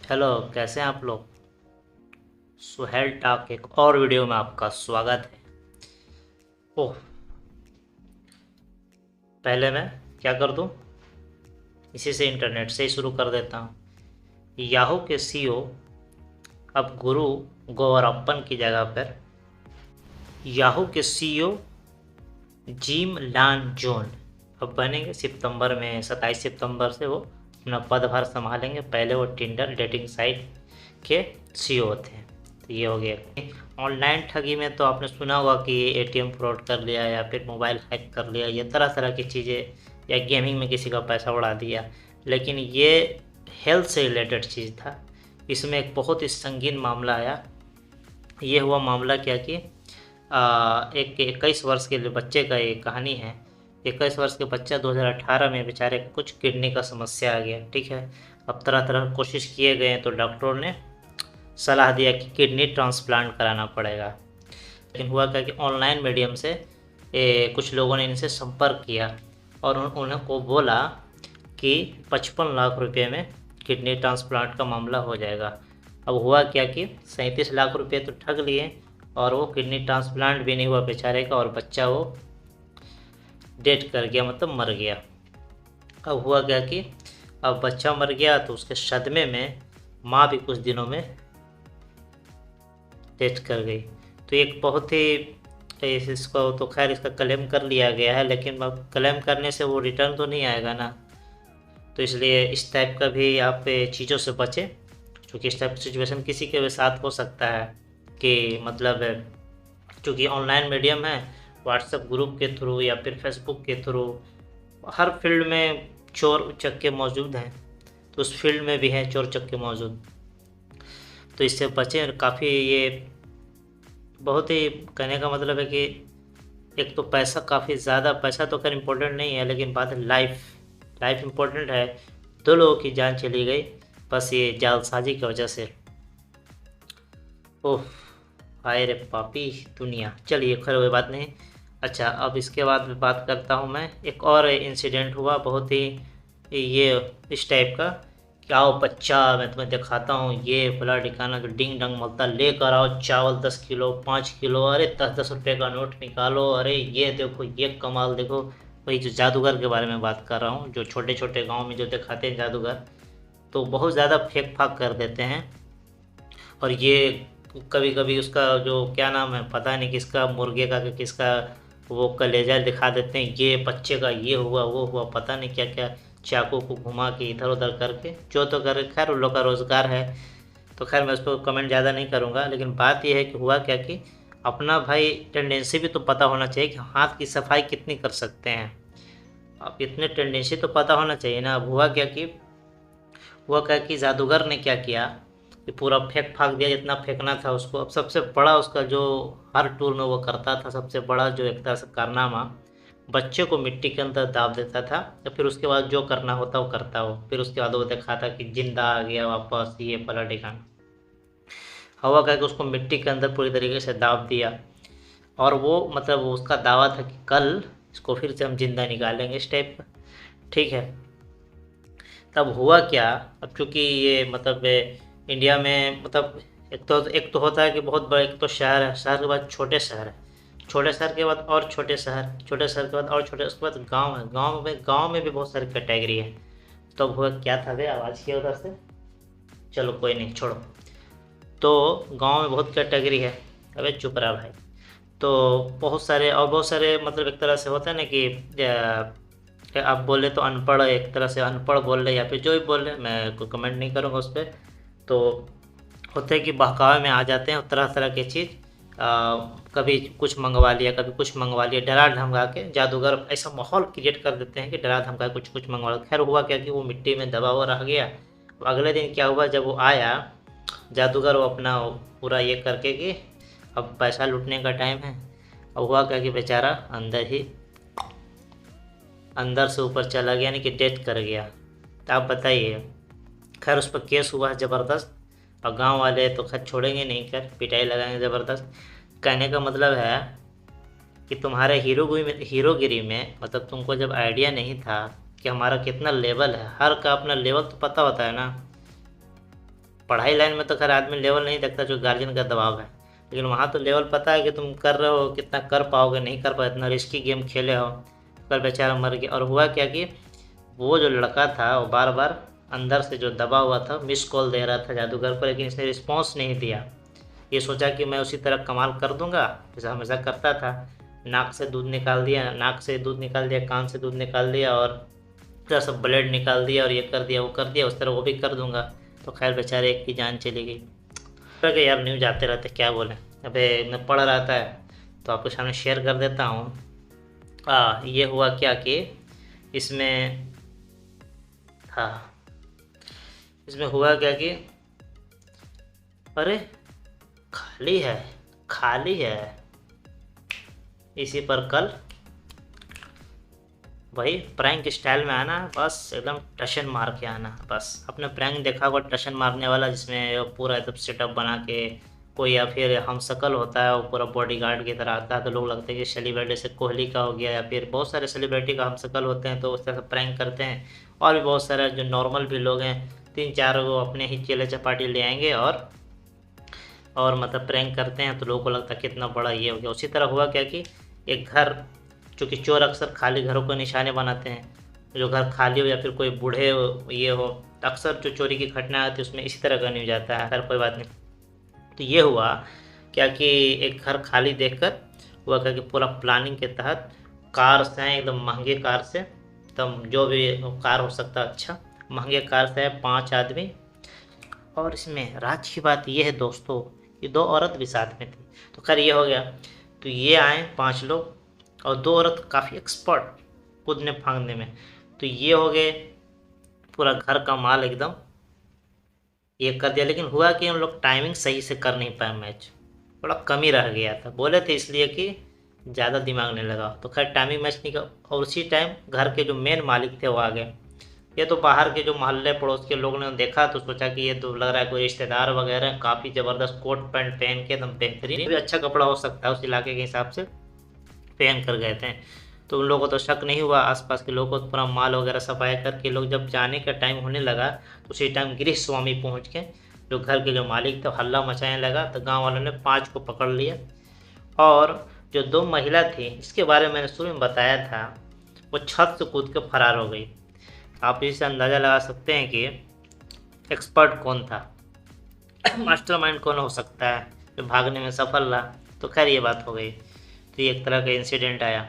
Hello, कैसे हैं आप लोग। सुहेल टॉक एक और वीडियो में आपका स्वागत है। ओह, पहले मैं क्या कर दूं, इसी से इंटरनेट से ही शुरू कर देता हूं। याहू के सीईओ अब गुरु गौरप्पन की जगह पर याहू के सीईओ जिम लान जोन अब बनेंगे। सितंबर में 27 सितंबर से वो अपना पदभार संभालेंगे। पहले वो टिंडर डेटिंग साइट के सीईओ थे। तो ये हो गया। ऑनलाइन ठगी में तो आपने सुना होगा कि एटीएम फ्रॉड कर लिया या फिर मोबाइल हैक कर लिया, ये तरह तरह की चीज़ें, या गेमिंग में किसी का पैसा उड़ा दिया। लेकिन ये हेल्थ से रिलेटेड चीज़ था। इसमें एक बहुत ही संगीन मामला आया। ये हुआ मामला क्या कि एक 21 वर्ष के बच्चे का ये कहानी है। 21 वर्ष के बच्चा 2018 में बेचारे कुछ किडनी का समस्या आ गया। ठीक है, अब तरह तरह कोशिश किए गए तो डॉक्टरों ने सलाह दिया कि किडनी ट्रांसप्लांट कराना पड़ेगा। लेकिन हुआ क्या कि ऑनलाइन मीडियम से कुछ लोगों ने इनसे संपर्क किया और उन्हें को बोला कि 55 लाख रुपए में किडनी ट्रांसप्लांट का मामला हो जाएगा। अब हुआ क्या कि 37 लाख रुपए तो ठग लिए और वो किडनी ट्रांसप्लांट भी नहीं हुआ बेचारे का, और बच्चा वो डेथ कर गया, मतलब मर गया। अब हुआ क्या कि अब बच्चा मर गया तो उसके सदमे में माँ भी कुछ दिनों में डेथ कर गई। तो एक बहुत ही इसको तो खैर इसका क्लेम कर लिया गया है, लेकिन अब क्लेम करने से वो रिटर्न तो नहीं आएगा ना। तो इसलिए इस टाइप का भी आप चीज़ों से बचें, क्योंकि इस टाइप की सिचुएशन किसी के भी साथ हो सकता है। कि मतलब चूँकि ऑनलाइन मीडियम है, व्हाट्सएप ग्रुप के थ्रू या फिर फेसबुक के थ्रू हर फील्ड में चोर उचक्के मौजूद हैं। तो उस फील्ड में भी हैं चोर उचक्के मौजूद। तो इससे बचें। काफ़ी ये बहुत ही कहने का मतलब है कि एक तो पैसा, काफ़ी ज़्यादा पैसा तो खैर इम्पोर्टेंट नहीं है, लेकिन बात है लाइफ इम्पोर्टेंट है। 2 लोगों की जान चली गई बस ये जालसाजी की वजह से। ओह, हाय रे पापी दुनिया। चलिए खैर कोई बात नहीं। अच्छा, अब इसके बाद बात करता हूँ मैं। एक और इंसिडेंट हुआ बहुत ही ये इस टाइप का कि आओ बच्चा, मैं तुम्हें दिखाता हूँ ये फला ठिकाना, जो डिंग डंग मलता, लेकर आओ चावल 10 किलो 5 किलो, अरे 10-10 रुपये का नोट निकालो, अरे ये देखो ये कमाल देखो। वही जो जादूगर के बारे में बात कर रहा हूँ, जो छोटे छोटे गाँव में जो दिखाते हैं जादूगर, तो बहुत ज़्यादा फेंक फाक कर देते हैं। और ये कभी कभी उसका जो क्या नाम है पता नहीं किसका, मुर्गे का कि किसका, वो कलेजा दिखा देते हैं, ये बच्चे का ये हुआ वो हुआ, पता नहीं क्या क्या, चाकू को घुमा के इधर उधर करके, जो तो कर खैर उन लोग का रोज़गार है। तो खैर मैं उस पर कमेंट ज़्यादा नहीं करूँगा। लेकिन बात यह है कि हुआ क्या कि अपना भाई टेंडेंसी भी तो पता होना चाहिए कि हाथ की सफाई कितनी कर सकते हैं। अब इतने टेंडेंसी तो पता होना चाहिए ना। अब हुआ क्या कि जादूगर ने क्या किया कि पूरा फेंक फाक दिया जितना फेंकना था उसको। अब सबसे बड़ा उसका जो हर टूर में वो करता था, सबसे बड़ा जो एक तरह से कारनामा, बच्चे को मिट्टी के अंदर दाब देता था। या फिर उसके बाद जो करना होता वो करता हो, फिर उसके बाद वो दिखाता कि जिंदा आ गया वापस, ये फला ठिकाना। हवा करके उसको मिट्टी के अंदर पूरी तरीके से दाब दिया। और वो मतलब उसका दावा था कि कल इसको फिर से हम जिंदा निकालेंगे, इस टाइप का। ठीक है, तब हुआ क्या। अब चूँकि ये मतलब इंडिया में मतलब एक तो होता है कि बहुत बड़ा, एक तो शहर है, शहर के बाद छोटे शहर है, छोटे शहर के बाद और छोटे शहर, छोटे शहर के बाद और छोटे, उसके बाद गांव है, गांव में भी बहुत सारी कैटेगरी है। तो अब हुआ क्या था, वे आवाज़ किया उधर से, चलो कोई नहीं छोड़ो। तो गांव में बहुत कैटेगरी है। अबे चुप रहा भाई। तो बहुत सारे मतलब एक तरह से होता है ना कि आप बोले तो अनपढ़, एक तरह से अनपढ़ बोल रहे या फिर जो भी बोल रहे, मैं कोई कमेंट नहीं करूँगा उस पर। तो होता है कि बहकावे में आ जाते हैं तरह तरह की चीज़। कभी कुछ मंगवा लिया, कभी कुछ मंगवा लिया, डरा धमका के जादूगर ऐसा माहौल क्रिएट कर देते हैं कि डरा धमका कुछ कुछ मंगवा लिया। खैर हुआ क्या कि वो मिट्टी में दबा हुआ रह गया। अगले दिन क्या हुआ, जब वो आया जादूगर, वो अपना पूरा ये करके कि अब पैसा लूटने का टाइम है। अब हुआ क्या कि बेचारा अंदर से ऊपर चला गया, यानी कि डेथ कर गया। तो आप बताइए। खैर उस पर केस हुआ है ज़बरदस्त, और गांव वाले तो खैर छोड़ेंगे नहीं, खैर पिटाई लगाएंगे ज़बरदस्त। कहने का मतलब है कि तुम्हारे हीरोगिरी में मतलब तुमको जब आइडिया नहीं था कि हमारा कितना लेवल है, हर का अपना लेवल तो पता होता है ना। पढ़ाई लाइन में तो खैर आदमी लेवल नहीं देखता जो गार्जियन का दबाव है, लेकिन वहाँ तो लेवल पता है कि तुम कर रहे हो, कितना कर पाओगे नहीं कर पाओगे, इतना रिस्की गेम खेले हो। कल बेचारा मर गया। और हुआ क्या कि वो जो लड़का था वो बार बार अंदर से जो दबा हुआ था मिस कॉल दे रहा था जादूगर को, लेकिन इसने रिस्पॉन्स नहीं दिया। ये सोचा कि मैं उसी तरह कमाल कर दूंगा जैसा हमेशा करता था। नाक से दूध निकाल दिया, नाक से दूध निकाल दिया, कान से दूध निकाल दिया और थोड़ा सा ब्लड निकाल दिया और ये कर दिया वो कर दिया, उस तरह वो भी कर दूंगा। तो खैर बेचारे एक की जान चली गई। तो यार न्यूज आते रहते क्या बोले। अबे मैं पढ़ रहा था तो आपके सामने शेयर कर देता हूँ। ये हुआ क्या कि इसमें इसमें हुआ क्या कि अरे खाली है, खाली है। इसी पर कल वही प्रैंक स्टाइल में आना, बस एकदम टशन मार के आना। बस आपने प्रैंक देखा होगा टशन मारने वाला, जिसमें पूरा एकदम सेटअप बना के कोई, या फिर हम शकल होता है वो पूरा बॉडीगार्ड की तरह आता है, तो लोग लगता है कि सेलिब्रिटी से कोहली का हो गया, या फिर बहुत सारे सेलिब्रिटी का हम शकल होते हैं तो उस तरह से प्रैंक करते हैं। और भी बहुत सारे जो नॉर्मल भी लोग हैं, 3-4 वो अपने ही चेले चपाटी ले आएंगे और मतलब प्रैंक करते हैं, तो लोगों को लगता है कितना बड़ा ये हो गया। उसी तरह हुआ क्या कि एक घर, चूँकि चोर अक्सर खाली घरों को निशाने बनाते हैं, जो घर खाली हो या फिर कोई बूढ़े ये हो, अक्सर जो चोरी की घटना आती है उसमें इसी तरह का न्यूज आता है। खैर कोई बात नहीं। तो ये हुआ क्या कि एक घर खाली देखकर हुआ क्या कि पूरा प्लानिंग के तहत कार से हैं, एकदम महंगे कार से, एकदम जो भी कार हो सकता है अच्छा महंगे कार से है 5 आदमी। और इसमें राज की बात ये है दोस्तों, ये 2 औरत भी साथ में थी। तो खैर ये हो गया। तो ये आए 5 लोग और 2 औरत काफ़ी एक्सपर्ट कूदने फांदने में। तो ये हो गए, पूरा घर का माल एकदम ये कर दिया। लेकिन हुआ कि हम लोग टाइमिंग सही से कर नहीं पाए, मैच थोड़ा कमी रह गया था। बोले थे इसलिए कि ज़्यादा दिमाग नहीं लगा, तो खैर टाइमिंग मैच नहीं कर। और उसी टाइम घर के जो मेन मालिक थे वो आ गए। ये तो बाहर के जो मोहल्ले पड़ोस के लोगों ने देखा तो सोचा कि ये तो लग रहा है कोई रिश्तेदार वगैरह, काफ़ी ज़बरदस्त कोट पैंट पहन के एकदम बेहतरीन, भी अच्छा कपड़ा हो सकता है उस इलाके के हिसाब से पहन कर गए थे। तो उन लोगों को तो शक नहीं हुआ, आसपास के लोगों को पूरा माल वगैरह सफाई करके लोग जब जाने का टाइम होने लगा तो उसी टाइम गृह स्वामी पहुँच के जो घर के जो मालिक थे हल्ला मचाने लगा। तो गाँव वालों ने 5 को पकड़ लिया। और जो 2 महिला थी जिसके बारे में मैंने शुरू में बताया था, वो छत से कूद के फरार हो गई। आप इससे अंदाज़ा लगा सकते हैं कि एक्सपर्ट कौन था, मास्टरमाइंड कौन हो सकता है जो भागने में सफल रहा। तो खैर ये बात हो गई। तो ये एक तरह का इंसिडेंट आया।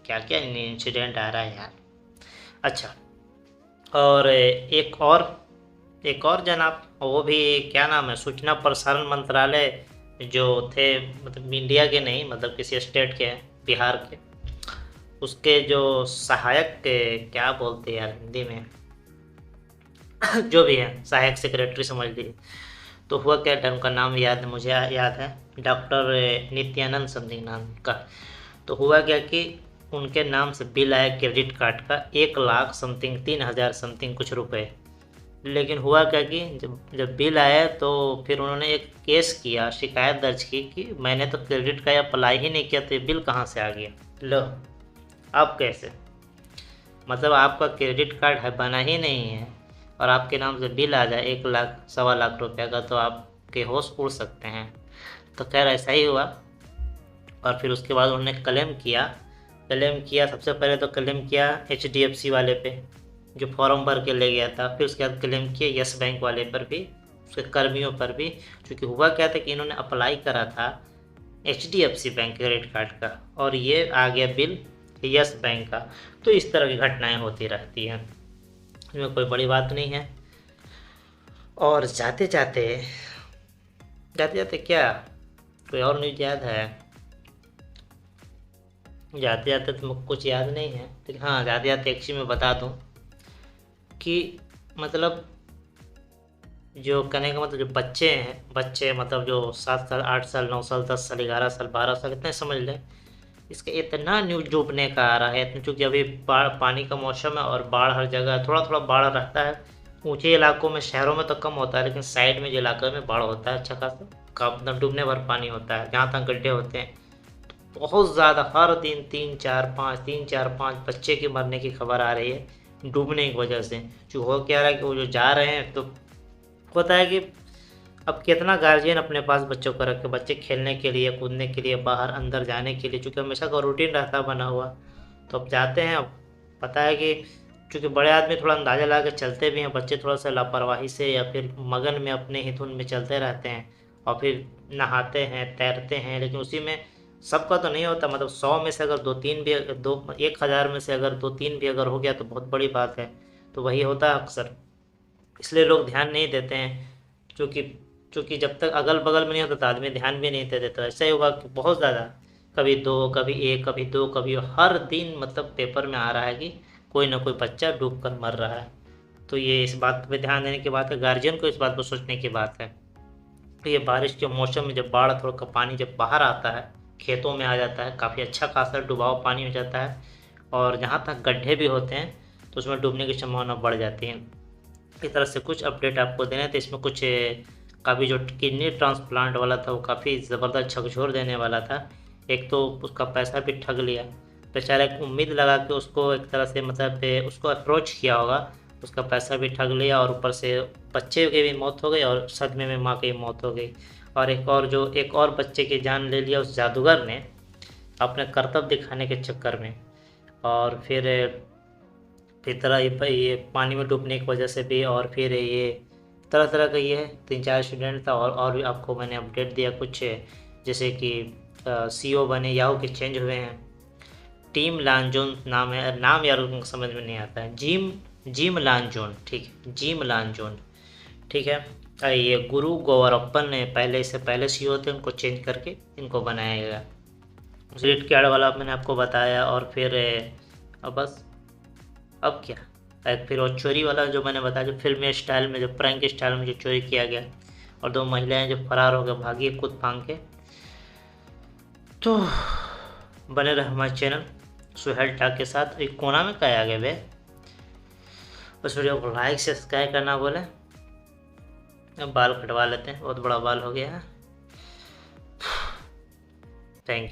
क्या क्या इंसिडेंट आ रहा है यार। अच्छा, और एक और जनाब, वो भी क्या नाम है, सूचना प्रसारण मंत्रालय जो थे, मतलब इंडिया के नहीं, मतलब किसी स्टेट के, बिहार के, उसके जो सहायक के क्या बोलते हैं यार हिंदी में जो भी है सहायक सेक्रेटरी समझ लीजिए। तो हुआ क्या, उनका नाम याद मुझे याद है, डॉक्टर नित्यानंद समथिंग नाम का। तो हुआ क्या कि उनके नाम से बिल आया क्रेडिट कार्ड का 1 लाख समथिंग 3,000 समथिंग कुछ रुपए। लेकिन हुआ क्या कि जब बिल आया तो फिर उन्होंने एक केस किया, शिकायत दर्ज की कि मैंने तो क्रेडिट का अप्लाई ही नहीं किया, तो ये बिल कहाँ से आ गया। लो अब कैसे, मतलब आपका क्रेडिट कार्ड है बना ही नहीं है और आपके नाम से बिल आ जाए 1 लाख 1.25 लाख रुपये का, तो आपके होश उड़ सकते हैं। तो खैर ऐसा ही हुआ। और फिर उसके बाद उन्होंने क्लेम किया। सबसे पहले तो क्लेम किया HDFC वाले पे जो फॉर्म भर के ले गया था। फिर उसके बाद क्लेम किया यस बैंक वाले पर भी, उसके कर्मियों पर भी। क्योंकि हुआ क्या था कि इन्होंने अप्लाई करा था HDFC बैंक क्रेडिट कार्ड का और ये आ गया बिल यस बैंक का। तो इस तरह की घटनाएं होती रहती हैं, इसमें कोई बड़ी बात नहीं है। और जाते जाते क्या कोई और न्यूज़ याद है? जाते जाते तो मुझको कुछ याद नहीं है, लेकिन हाँ जाते जाते एक चीज़ मैं बता दूँ कि मतलब जो कहने का मतलब जो बच्चे मतलब जो 7 साल 8 साल 9 साल 10 साल 11 साल 12 साल इतने समझ लें, इसका इतना न्यूज़ डूबने का आ रहा है इतना, चूँकि अभी पानी का मौसम है और बाढ़ हर जगह, थोड़ा थोड़ा बाढ़ रहता है ऊंचे इलाकों में, शहरों में तो कम होता है, लेकिन साइड में जो इलाके में बाढ़ होता है अच्छा खासा, मतलब डूबने भर पानी होता है जहाँ तक गड्ढे होते हैं। तो बहुत ज़्यादा हर दिन 3-4-5 बच्चे के मरने की खबर आ रही है डूबने की वजह से। जो हो क्या रहा है कि वो जो जा रहे हैं तो होता है कि अब कितना गार्जियन अपने पास बच्चों को रखे, बच्चे खेलने के लिए, कूदने के लिए, बाहर अंदर जाने के लिए, चूँकि हमेशा का रूटीन रहता है बना हुआ, तो अब जाते हैं। अब पता है कि चूँकि बड़े आदमी थोड़ा अंदाज़ा लगा के चलते भी हैं, बच्चे थोड़ा-सा लापरवाही से या फिर मगन में अपने ही धुन में चलते रहते हैं और फिर नहाते हैं, तैरते हैं, लेकिन उसी में सबका तो नहीं होता। मतलब 100 में से अगर 2-3 भी, दो 1000 में से अगर 2-3 भी अगर हो गया तो बहुत बड़ी बात है। तो वही होता है अक्सर, इसलिए लोग ध्यान नहीं देते हैं। क्योंकि क्योंकि जब तक अगल-बगल में नहीं होता तो आदमी ध्यान भी नहीं देते। तो ऐसा ही होगा कि बहुत ज़्यादा, कभी 2, कभी 1, कभी 2, कभी हर दिन मतलब पेपर में आ रहा है कि कोई ना कोई बच्चा डूब कर मर रहा है। तो ये इस बात पे ध्यान देने की बात है, गार्जियन को इस बात पर सोचने की बात है। तो ये बारिश के मौसम में जब बाढ़ थोड़ा का पानी जब बाहर आता है, खेतों में आ जाता है, काफ़ी अच्छा खासा डुबाव पानी हो जाता है और जहाँ तक गड्ढे भी होते हैं तो उसमें डूबने की संभावना बढ़ जाती है। इस तरह से कुछ अपडेट आपको देने थे। इसमें कुछ काफ़ी जो किडनी ट्रांसप्लांट वाला था वो काफ़ी ज़बरदस्त झकझोर देने वाला था। एक तो उसका पैसा भी ठग लिया बेचारा, एक उम्मीद लगा के उसको एक तरह से मतलब उसको अप्रोच किया होगा, उसका पैसा भी ठग लिया और ऊपर से बच्चे की भी मौत हो गई और सदमे में माँ की मौत हो गई। और एक और बच्चे की जान ले लिया उस जादूगर ने अपने करतब दिखाने के चक्कर में। और फिर तरह ये पानी में डूबने की वजह से भी, और फिर ये तरह तरह का ये 3-4 स्टूडेंट था। और भी आपको मैंने अपडेट दिया कुछ, जैसे कि सीईओ बने, याहू के चेंज हुए हैं। टिम लांजोन नाम है, नाम यार उनको समझ में नहीं आता है। जिम लांजोन, ठीक है, जिम लांजोन, ठीक है। ये गुरु गोवरप्पन ने इससे पहले सीईओ थे, उनको चेंज करके इनको बनाया गया। रेड कार्ड वाला मैंने आपको बताया। और फिर अब बस, अब क्या, एक फिर वो चोरी वाला जो मैंने बताया, जो फिल्मी स्टाइल में, जो प्रैंक स्टाइल में जो चोरी किया गया और 2 महिलाएं जो फरार हो गए, भागी कूद फांग के। तो बने रहे हमारे चैनल सुहेल टाक के साथ। एक कोना में क्या आ गए वे, उस वीडियो को लाइक सब्सक्राइब करना बोले। अब बाल कटवा लेते हैं, बहुत बड़ा बाल हो गया है।